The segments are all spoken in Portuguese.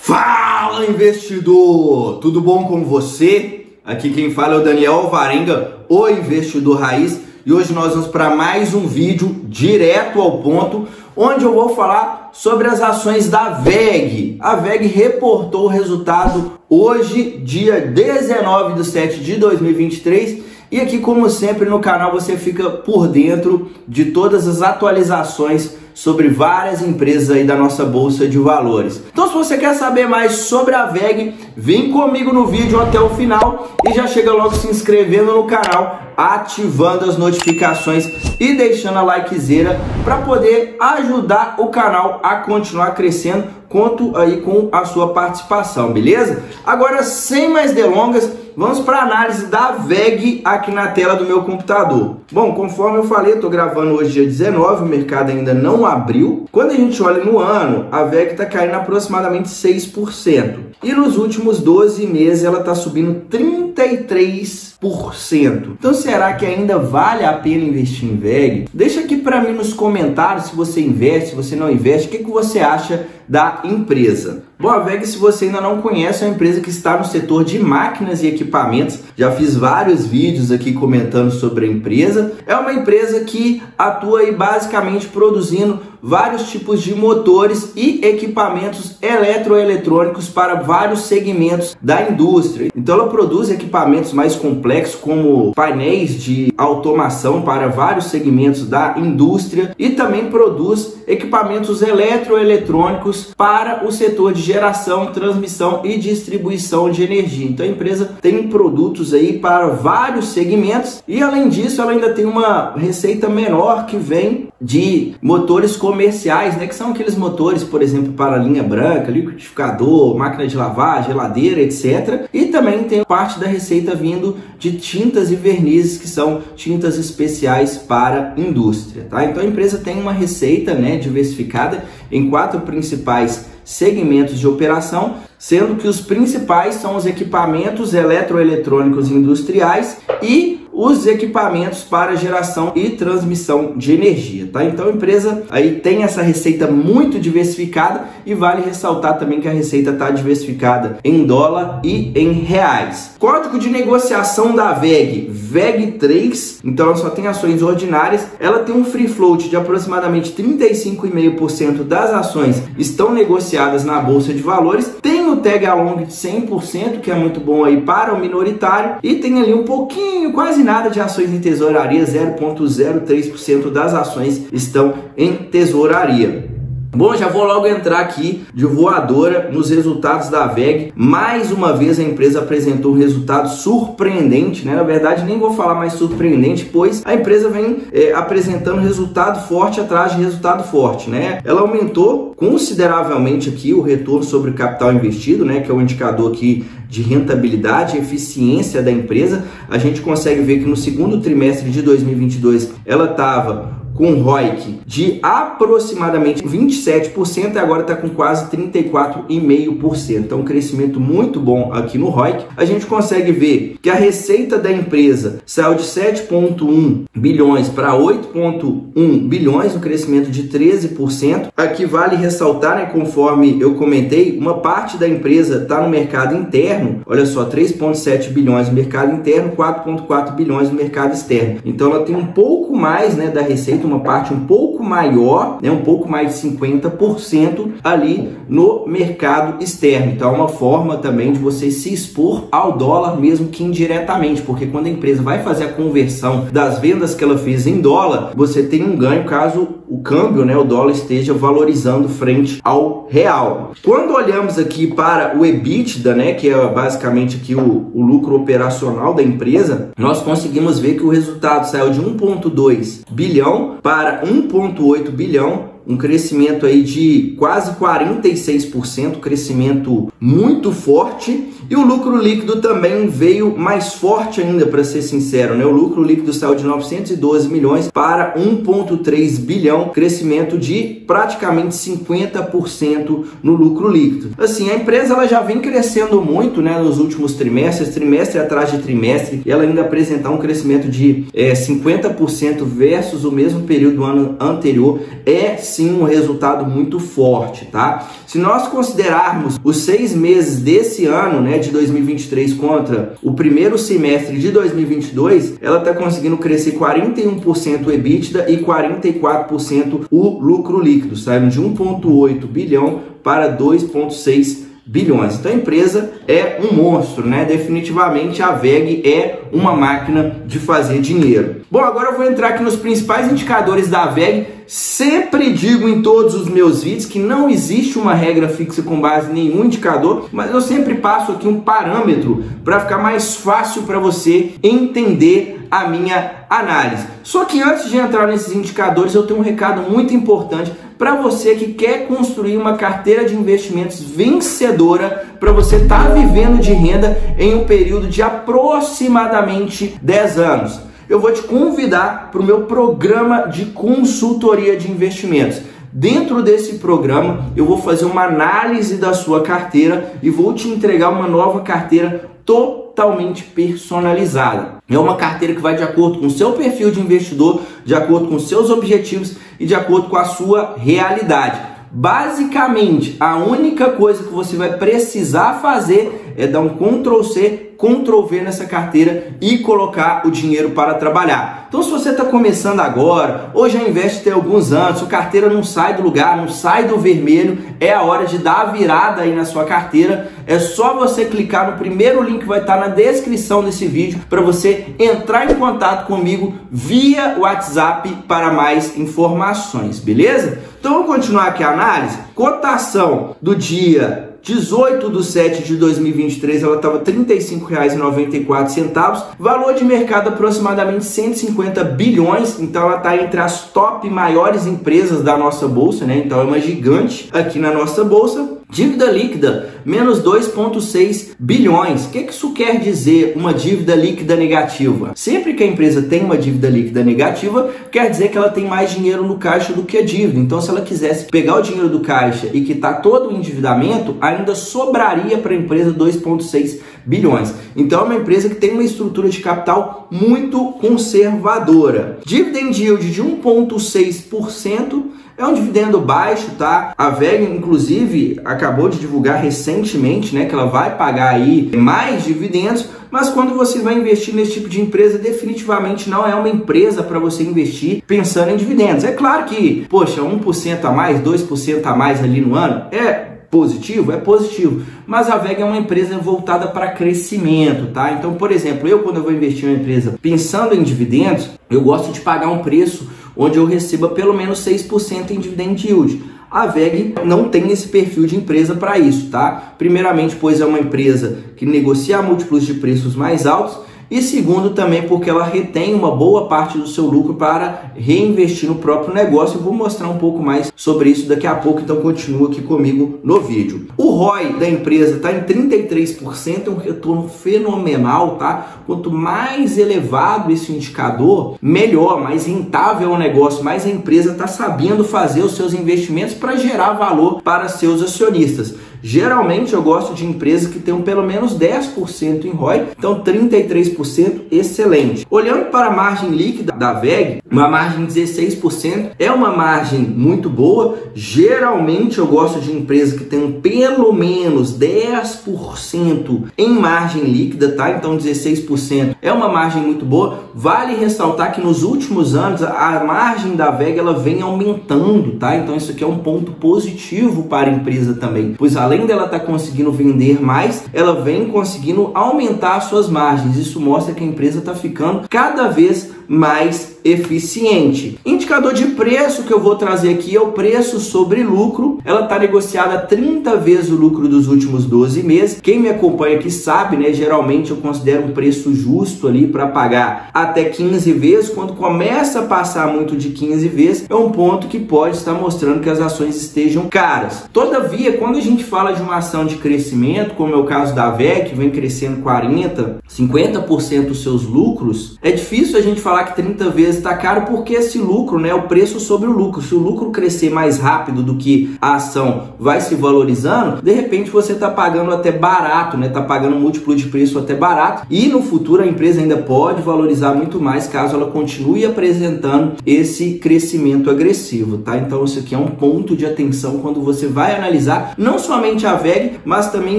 Fala, investidor! Tudo bom com você? Aqui quem fala é o Daniel Alvarenga, o investidor raiz, e hoje nós vamos para mais um vídeo direto ao ponto, onde eu vou falar sobre as ações da WEG. A WEG reportou o resultado hoje, dia 19/7/2023, e aqui, como sempre, no canal você fica por dentro de todas as atualizações sobre várias empresas aí da nossa Bolsa de Valores. Então, se você quer saber mais sobre a WEG, vem comigo no vídeo até o final e já chega logo se inscrevendo no canal, ativando as notificações e deixando a likezeira para poder ajudar o canal a continuar crescendo. Conto aí com a sua participação, beleza? Agora, sem mais delongas, vamos para a análise da WEG aqui na tela do meu computador. Bom, conforme eu falei, eu estou gravando hoje dia 19, o mercado ainda não abriu. Quando a gente olha no ano, a WEG está caindo aproximadamente 6%. E nos últimos 12 meses ela está subindo 33%. Então, será que ainda vale a pena investir em WEG? Deixa aqui para mim nos comentários se você investe, se você não investe, o que você acha da empresa. Bom, a WEG, se você ainda não conhece, é uma empresa que está no setor de máquinas e equipamentos. Já fiz vários vídeos aqui comentando sobre a empresa. É uma empresa que atua aí basicamente produzindo vários tipos de motores e equipamentos eletroeletrônicos para vários segmentos da indústria. Então ela produz equipamentos mais complexos, como painéis de automação para vários segmentos da indústria, e também produz equipamentos eletroeletrônicos para o setor de geração, transmissão e distribuição de energia. Então a empresa tem produtos aí para vários segmentos, e além disso ela ainda tem uma receita menor que vem de motores comerciais, né, que são aqueles motores, por exemplo, para linha branca, liquidificador, máquina de lavar, geladeira, etc. E também tem parte da receita vindo de tintas e vernizes, que são tintas especiais para indústria, tá? Então a empresa tem uma receita, né, diversificada em 4 principais segmentos de operação, sendo que os principais são os equipamentos eletroeletrônicos industriais e os equipamentos para geração e transmissão de energia, tá? Então a empresa aí tem essa receita muito diversificada, e vale ressaltar também que a receita está diversificada em dólar e em reais. Código de negociação da WEG, WEG3, então ela só tem ações ordinárias, ela tem um free float de aproximadamente 35,5% das ações estão negociadas na Bolsa de Valores, tem o tag along de 100%, que é muito bom aí para o minoritário, e tem ali um pouquinho, quase nada de ações em tesouraria, 0,03% das ações estão em tesouraria. Bom, já vou logo entrar aqui de voadora nos resultados da WEG. Mais uma vez a empresa apresentou um resultado surpreendente, né? Na verdade, nem vou falar mais surpreendente, pois a empresa vem apresentando resultado forte atrás de resultado forte, né? Ela aumentou consideravelmente aqui o retorno sobre o capital investido, né? Que é o indicador aqui de rentabilidade e eficiência da empresa. A gente consegue ver que no segundo trimestre de 2022 ela estava com um ROIC de aproximadamente 27% e agora está com quase 34,5%. Então, um crescimento muito bom aqui no ROIC. A gente consegue ver que a receita da empresa saiu de 7,1 bilhões para 8,1 bilhões, um crescimento de 13%. Aqui vale ressaltar, né, conforme eu comentei, uma parte da empresa está no mercado interno. Olha só, 3,7 bilhões no mercado interno, 4,4 bilhões no mercado externo. Então, ela tem um pouco mais, né, da receita, uma parte um pouco maior, né, um pouco mais de 50% ali no mercado externo. Então é uma forma também de você se expor ao dólar, mesmo que indiretamente, porque quando a empresa vai fazer a conversão das vendas que ela fez em dólar, você tem um ganho caso o câmbio, né, o dólar esteja valorizando frente ao real. Quando olhamos aqui para o EBITDA, né, que é basicamente aqui o lucro operacional da empresa, nós conseguimos ver que o resultado saiu de 1,2 bilhão para 1,8 bilhão, um crescimento aí de quase 46%, crescimento muito forte. E o lucro líquido também veio mais forte ainda, para ser sincero, né? O lucro líquido saiu de 912 milhões para 1,3 bilhão, crescimento de praticamente 50% no lucro líquido. Assim, a empresa ela já vem crescendo muito, né, nos últimos trimestres, trimestre atrás de trimestre, e ela ainda apresentar um crescimento de 50% versus o mesmo período do ano anterior é sim um resultado muito forte, tá? Se nós considerarmos os 6 meses desse ano, né, de 2023 contra o primeiro semestre de 2022, ela está conseguindo crescer 41% o EBITDA e 44% o lucro líquido, saindo de 1,8 bilhão para 2,6 bilhões. Então a empresa é um monstro, né? Definitivamente a WEG é uma máquina de fazer dinheiro. Bom, agora eu vou entrar aqui nos principais indicadores da WEG. Sempre digo em todos os meus vídeos que não existe uma regra fixa com base em nenhum indicador, mas eu sempre passo aqui um parâmetro para ficar mais fácil para você entender a minha análise. Só que antes de entrar nesses indicadores, eu tenho um recado muito importante para você que quer construir uma carteira de investimentos vencedora, para você estar vivendo de renda em um período de aproximadamente 10 anos. Eu vou te convidar para o meu programa de consultoria de investimentos. Dentro desse programa, eu vou fazer uma análise da sua carteira e vou te entregar uma nova carteira totalmente personalizada. É uma carteira que vai de acordo com o seu perfil de investidor, de acordo com os seus objetivos e de acordo com a sua realidade. Basicamente, a única coisa que você vai precisar fazer é dar um Ctrl+C, Ctrl+V nessa carteira e colocar o dinheiro para trabalhar. Então, se você está começando agora ou já investe tem alguns anos, sua carteira não sai do lugar, não sai do vermelho, é a hora de dar a virada aí na sua carteira. É só você clicar no primeiro link que vai estar na descrição desse vídeo para você entrar em contato comigo via WhatsApp para mais informações, beleza? Então, vamos continuar aqui a análise. Cotação do dia 18/7 de 2023, ela estava R$ 35,94, valor de mercado aproximadamente 150 bilhões, então ela está entre as top maiores empresas da nossa bolsa, né? Então é uma gigante aqui na nossa bolsa. Dívida líquida, menos 2,6 bilhões. O que isso quer dizer, uma dívida líquida negativa? Sempre que a empresa tem uma dívida líquida negativa, quer dizer que ela tem mais dinheiro no caixa do que a dívida. Então, se ela quisesse pegar o dinheiro do caixa e quitar todo o endividamento, ainda sobraria para a empresa 2,6 bilhões. Então, é uma empresa que tem uma estrutura de capital muito conservadora. Dividend yield de 1,6%. É um dividendo baixo, tá? A WEG, inclusive, acabou de divulgar recentemente, né, que ela vai pagar aí mais dividendos, mas quando você vai investir nesse tipo de empresa, definitivamente não é uma empresa para você investir pensando em dividendos. É claro que, poxa, 1% a mais, 2% a mais ali no ano, é positivo? É positivo, mas a WEG é uma empresa voltada para crescimento, tá? Então, por exemplo, quando eu vou investir em uma empresa pensando em dividendos, eu gosto de pagar um preço onde eu receba pelo menos 6% em dividend yield. A WEG não tem esse perfil de empresa para isso, tá? Primeiramente, pois é uma empresa que negocia múltiplos de preços mais altos, e segundo também porque ela retém uma boa parte do seu lucro para reinvestir no próprio negócio. Eu vou mostrar um pouco mais sobre isso daqui a pouco, então continua aqui comigo no vídeo. O ROI da empresa está em 33%, é um retorno fenomenal, tá? Quanto mais elevado esse indicador, melhor, mais rentável é o negócio, mais a empresa está sabendo fazer os seus investimentos para gerar valor para seus acionistas. Geralmente eu gosto de empresas que tenham pelo menos 10% em ROI, então 33% excelente. Olhando para a margem líquida da WEG, uma margem de 16% é uma margem muito boa. Geralmente eu gosto de empresas que tenham pelo menos 10% em margem líquida, tá? Então 16% é uma margem muito boa. Vale ressaltar que nos últimos anos a margem da WEG ela vem aumentando, tá? Então isso aqui é um ponto positivo para a empresa também, pois além dela estar conseguindo vender mais, ela vem conseguindo aumentar as suas margens. Isso mostra que a empresa está ficando cada vez mais eficiente. Indicador de preço que eu vou trazer aqui é o preço sobre lucro. Ela está negociada 30 vezes o lucro dos últimos 12 meses. Quem me acompanha aqui sabe, né? Geralmente eu considero um preço justo ali para pagar até 15 vezes. Quando começa a passar muito de 15 vezes, é um ponto que pode estar mostrando que as ações estejam caras. Todavia, quando a gente fala de uma ação de crescimento, como é o caso da WEG, que vem crescendo 40%, 50% dos seus lucros, é difícil a gente falar falar que 30 vezes está caro porque esse lucro, né, é o preço sobre o lucro. Se o lucro crescer mais rápido do que a ação vai se valorizando, de repente você está pagando até barato, né, está pagando um múltiplo de preço até barato, e no futuro a empresa ainda pode valorizar muito mais caso ela continue apresentando esse crescimento agressivo, tá? Então isso aqui é um ponto de atenção quando você vai analisar não somente a VEG, mas também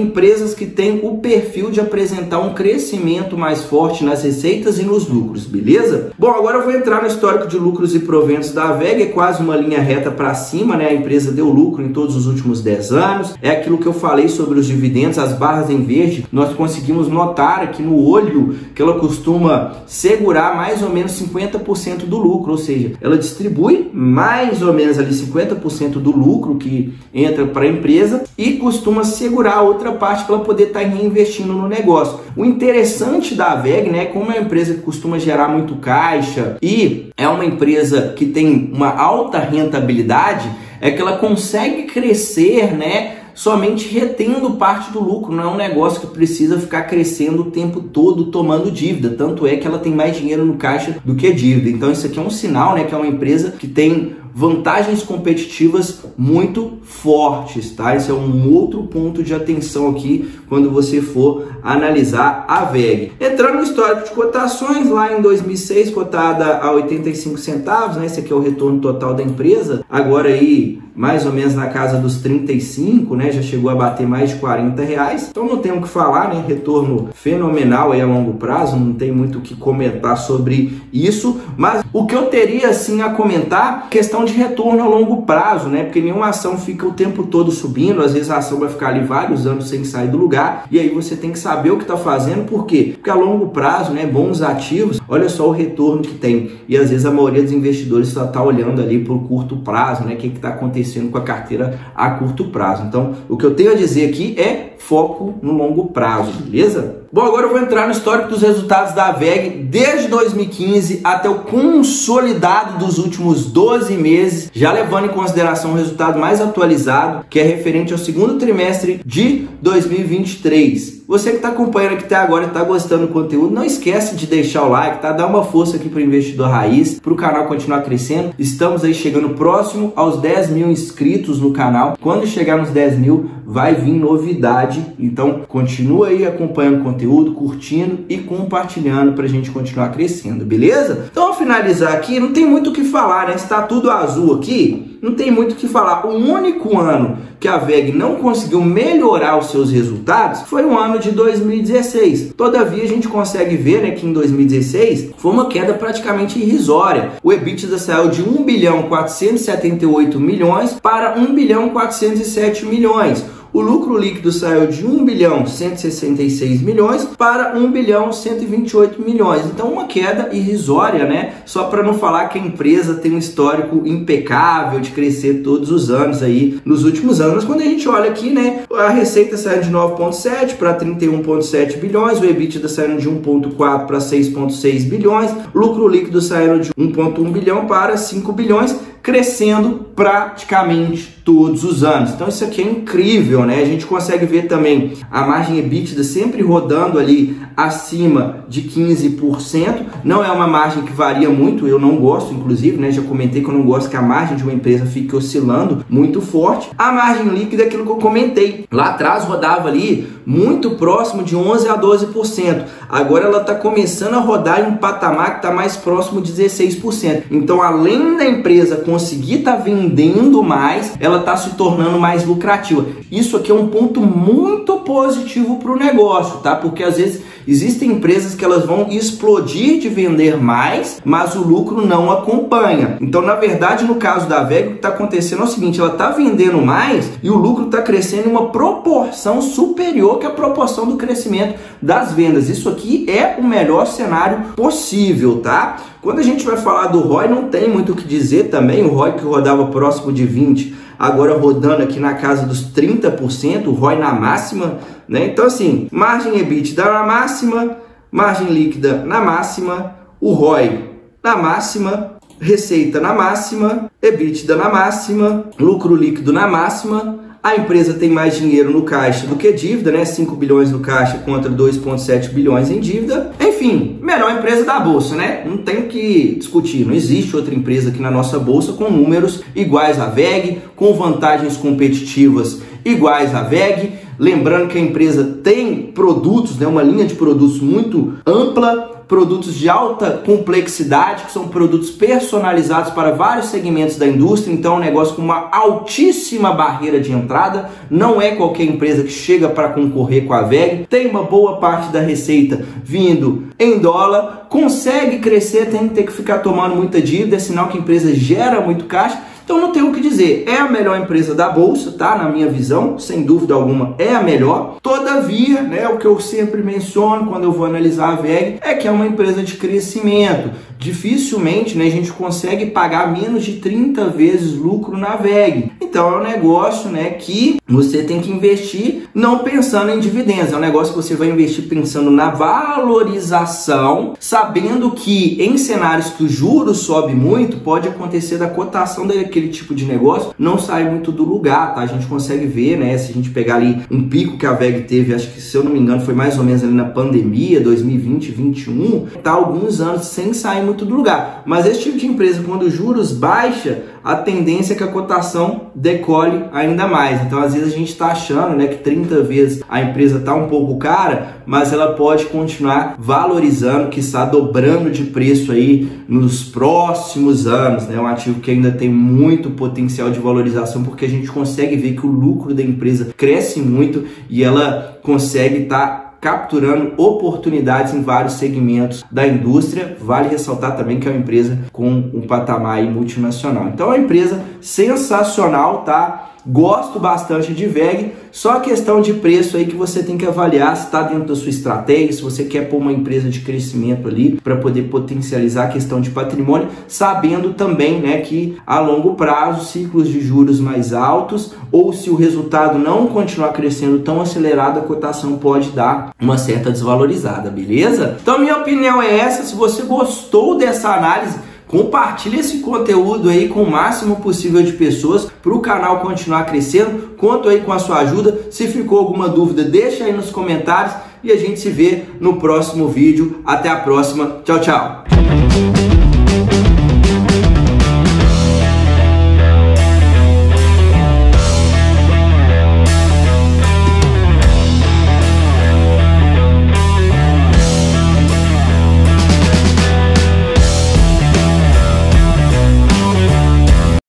empresas que têm o perfil de apresentar um crescimento mais forte nas receitas e nos lucros, beleza? Bom, agora eu vou entrar no histórico de lucros e proventos da VEG, é quase uma linha reta para cima, né? A empresa deu lucro em todos os últimos 10 anos, é aquilo que eu falei sobre os dividendos, as barras em verde, nós conseguimos notar aqui no olho que ela costuma segurar mais ou menos 50% do lucro, ou seja, ela distribui mais ou menos ali 50% do lucro que entra para a empresa e costuma segurar a outra parte para ela poder estar reinvestindo no negócio. O interessante da VEG, né, como é uma empresa que costuma gerar muito caixa e é uma empresa que tem uma alta rentabilidade, é que ela consegue crescer, né, somente retendo parte do lucro. Não é um negócio que precisa ficar crescendo o tempo todo tomando dívida, tanto é que ela tem mais dinheiro no caixa do que dívida. Então isso aqui é um sinal, né, que é uma empresa que tem vantagens competitivas muito fortes, tá? Esse é um outro ponto de atenção aqui quando você for analisar a VEG. Entrando no histórico de cotações, lá em 2006 cotada a 85 centavos, né? Esse aqui é o retorno total da empresa, agora aí mais ou menos na casa dos 35, né? Já chegou a bater mais de 40 reais, então não tem o que falar, né? Retorno fenomenal aí a longo prazo, não tem muito o que comentar sobre isso, mas o que eu teria assim a comentar, questão de retorno a longo prazo, né? Porque nenhuma ação fica o tempo todo subindo, às vezes a ação vai ficar ali vários anos sem sair do lugar, e aí você tem que saber o que está fazendo, por quê? Porque a longo prazo, né, bons ativos, olha só o retorno que tem, e às vezes a maioria dos investidores só está olhando ali para o curto prazo, né? O que está acontecendo com a carteira a curto prazo. Então, o que eu tenho a dizer aqui é foco no longo prazo, beleza? Bom, agora eu vou entrar no histórico dos resultados da VEG desde 2015 até o consolidado dos últimos 12 meses, já levando em consideração o resultado mais atualizado, que é referente ao segundo trimestre de 2023. Você que está acompanhando aqui até agora e está gostando do conteúdo, não esquece de deixar o like, tá? Dá uma força aqui para o investidor raiz, para o canal continuar crescendo. Estamos aí chegando próximo aos 10 mil inscritos no canal. Quando chegar nos 10 mil, vai vir novidade. Então, continua aí acompanhando o conteúdo, curtindo e compartilhando para a gente continuar crescendo, beleza? Então, ao finalizar aqui, não tem muito o que falar, né? Está tudo azul aqui, não tem muito o que falar. O único ano que a VEG não conseguiu melhorar os seus resultados foi o ano de 2016. Todavia, a gente consegue ver, né, que em 2016 foi uma queda praticamente irrisória. O EBITDA saiu de 1 bilhão 478 milhões para 1 bilhão 407 milhões. O lucro líquido saiu de 1 bilhão 166 milhões para 1 bilhão 128 milhões. Então, uma queda irrisória, né? Só para não falar que a empresa tem um histórico impecável de crescer todos os anos aí nos últimos anos. Mas quando a gente olha aqui, né, a receita saiu de 9,7 para 31,7 bilhões, o EBITDA saiu de 1,4 para 6,6 bilhões, o lucro líquido saiu de 1,1 bilhão para 5 bilhões, crescendo praticamente todos os anos. Então isso aqui é incrível, né? A gente consegue ver também a margem EBITDA sempre rodando ali acima de 15%. Não é uma margem que varia muito, eu não gosto, inclusive, né? Já comentei que eu não gosto que a margem de uma empresa fique oscilando muito forte. A margem líquida é aquilo que eu comentei. Lá atrás rodava ali muito próximo de 11 a 12%. Agora ela está começando a rodar em um patamar que está mais próximo de 16%. Então, além da empresa conseguir estar vendendo mais, ela está se tornando mais lucrativa. Isso aqui é um ponto muito positivo para o negócio, tá? Porque às vezes existem empresas que elas vão explodir de vender mais, mas o lucro não acompanha. Então, na verdade, no caso da VEG, o que está acontecendo é o seguinte, ela está vendendo mais e o lucro está crescendo em uma proporção superior que a proporção do crescimento das vendas. Isso aqui é o melhor cenário possível, tá? Quando a gente vai falar do ROI, não tem muito o que dizer também. O ROI que rodava próximo de 20%, agora rodando aqui na casa dos 30%, o ROI na máxima, né? Então, assim, margem EBITDA na máxima, margem líquida na máxima, o ROI na máxima, receita na máxima, EBITDA na máxima, lucro líquido na máxima, A empresa tem mais dinheiro no caixa do que dívida, né? 5 bilhões no caixa contra 2,7 bilhões em dívida. Enfim, melhor empresa da bolsa, né? Não tem o que discutir. Não existe outra empresa aqui na nossa bolsa com números iguais à WEG, com vantagens competitivas iguais à WEG. Lembrando que a empresa tem produtos, né? Uma linha de produtos muito ampla, produtos de alta complexidade, que são produtos personalizados para vários segmentos da indústria, então é um negócio com uma altíssima barreira de entrada, não é qualquer empresa que chega para concorrer com a WEG, tem uma boa parte da receita vindo em dólar, consegue crescer, tem que ter que ficar tomando muita dívida, é sinal que a empresa gera muito caixa. Então não tenho o que dizer, é a melhor empresa da bolsa, tá? Na minha visão, sem dúvida alguma, é a melhor. Todavia, né, o que eu sempre menciono quando eu vou analisar a WEG é que é uma empresa de crescimento. Dificilmente, né, a gente consegue pagar menos de 30 vezes lucro na WEG. Então é um negócio, né, que você tem que investir não pensando em dividendos, é um negócio que você vai investir pensando na valorização, sabendo que em cenários que o juros sobe muito, pode acontecer da cotação daquele tipo de negócio não sair muito do lugar, tá? A gente consegue ver, né, se a gente pegar ali um pico que a WEG teve, acho que, se eu não me engano, foi mais ou menos ali na pandemia, 2020, 2021, tá alguns anos sem sair muito do lugar. Mas esse tipo de empresa, quando os juros baixa, a tendência é que a cotação decole ainda mais. Então, às vezes a gente está achando, né, que 30 vezes a empresa está um pouco cara, mas ela pode continuar valorizando, que está dobrando de preço aí nos próximos anos, né? Um ativo que ainda tem muito potencial de valorização, porque a gente consegue ver que o lucro da empresa cresce muito e ela consegue estar capturando oportunidades em vários segmentos da indústria. Vale ressaltar também que é uma empresa com um patamar aí multinacional. Então é uma empresa sensacional, tá? Gosto bastante de WEG, só a questão de preço aí que você tem que avaliar se está dentro da sua estratégia, se você quer pôr uma empresa de crescimento ali para poder potencializar a questão de patrimônio, sabendo também, né, que a longo prazo, ciclos de juros mais altos, ou se o resultado não continuar crescendo tão acelerado, a cotação pode dar uma certa desvalorizada, beleza? Então minha opinião é essa. Se você gostou dessa análise, compartilhe esse conteúdo aí com o máximo possível de pessoas para o canal continuar crescendo. Conto aí com a sua ajuda. Se ficou alguma dúvida, deixa aí nos comentários e a gente se vê no próximo vídeo. Até a próxima. Tchau, tchau.